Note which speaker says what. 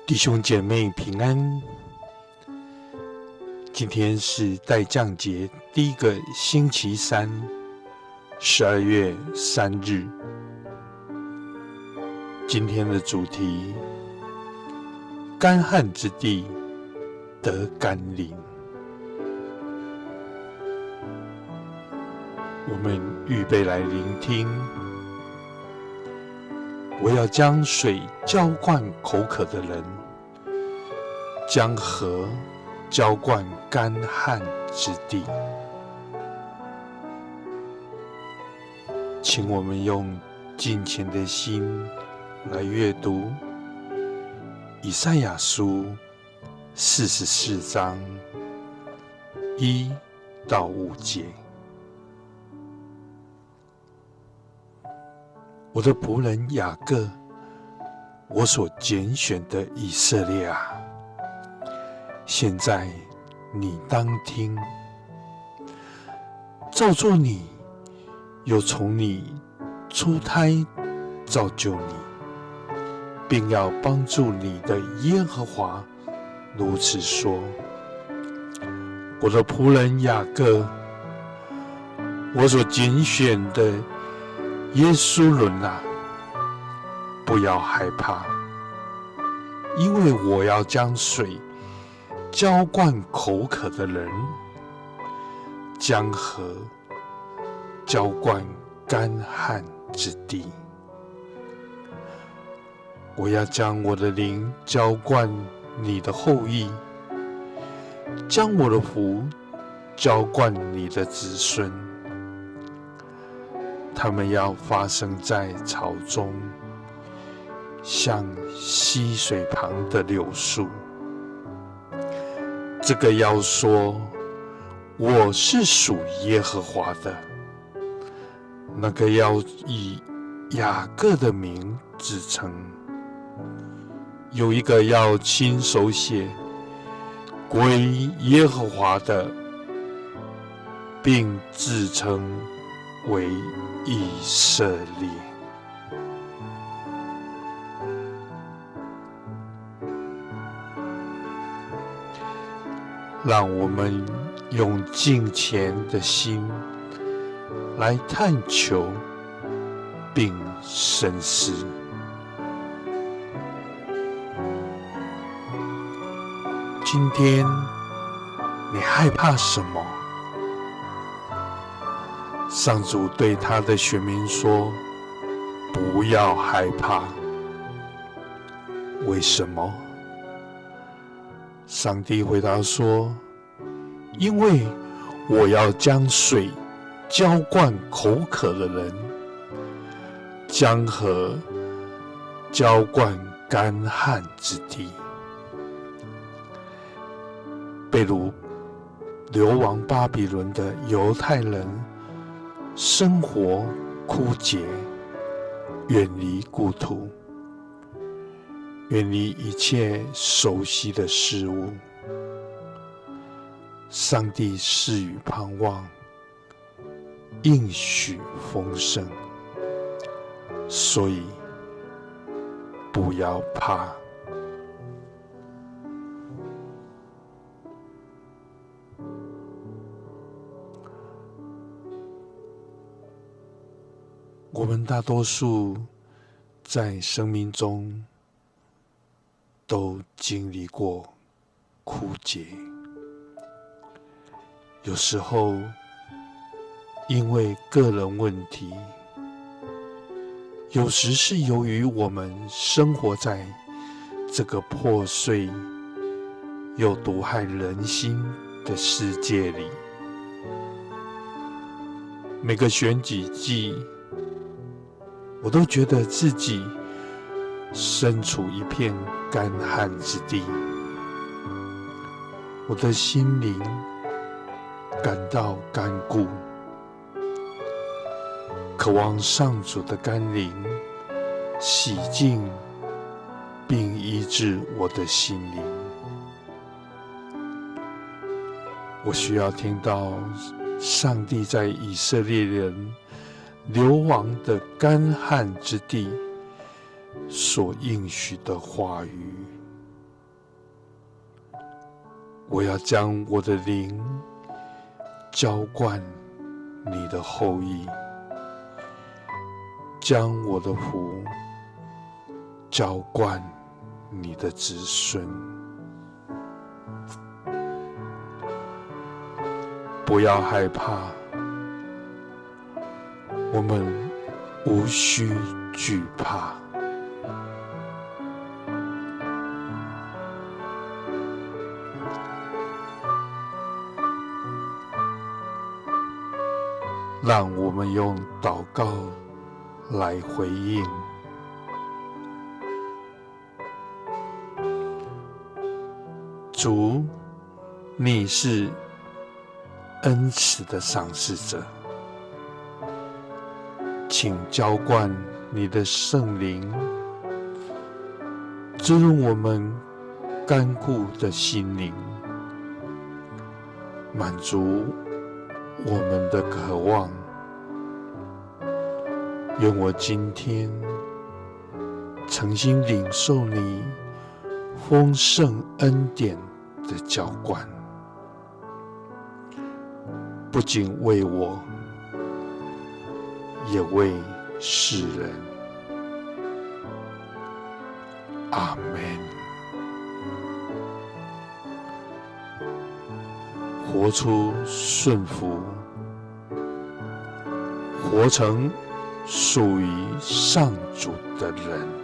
Speaker 1: 弟兄姐妹平安，今天是待降节第一个星期三，12月3日。今天的主题：干旱之地得甘霖。我们预备来聆听。我要将水浇灌口渴的人，将河浇灌干旱之地。请我们用敬虔的心来阅读以赛亚书44章1到5节。我的仆人雅各，我所拣选的以色列啊，现在你当听，造作你，又从你出胎造就你，并要帮助你的耶和华如此说：我的仆人雅各，我所拣选的耶稣伦啊，不要害怕，因为我要将水浇灌口渴的人，将河浇灌干旱之地。我要将我的灵浇灌你的后裔，将我的福浇灌你的子孙。他们要发生在草中，像溪水旁的柳树。这个要说，我是属耶和华的；那个要以雅各的名自称。有一个要亲手写归耶和华的，并自称为以色列。让我们用敬虔的心来探求并深思。今天你害怕什么？上主对他的选民说：不要害怕。为什么？上帝回答说：因为我要将水浇灌口渴的人，将河浇灌干旱之地。被掳流亡巴比伦的犹太人生活枯竭，远离故土，远离一切熟悉的事物。上帝赐予盼望，应许丰盛，所以不要怕。我们大多数在生命中都经历过枯竭，有时候因为个人问题，有时是由于我们生活在这个破碎又毒害人心的世界里。每个选举季，我都觉得自己身处一片干旱之地，我的心灵感到干枯，渴望上主的甘霖洗净并医治我的心灵。我需要听到上帝在以色列人流亡的干旱之地所应许的话语。我要将我的灵浇灌你的后裔，将我的福浇灌你的子孙。不要害怕，我们无需惧怕。让我们用祷告来回应。主，你是恩慈的赏赐者，请浇灌你的圣灵，滋润我们干枯的心灵，满足我们的渴望。愿我今天诚心领受你丰盛恩典的浇灌，不仅为我，也为世人。阿们。活出顺服，活成属于上主的人。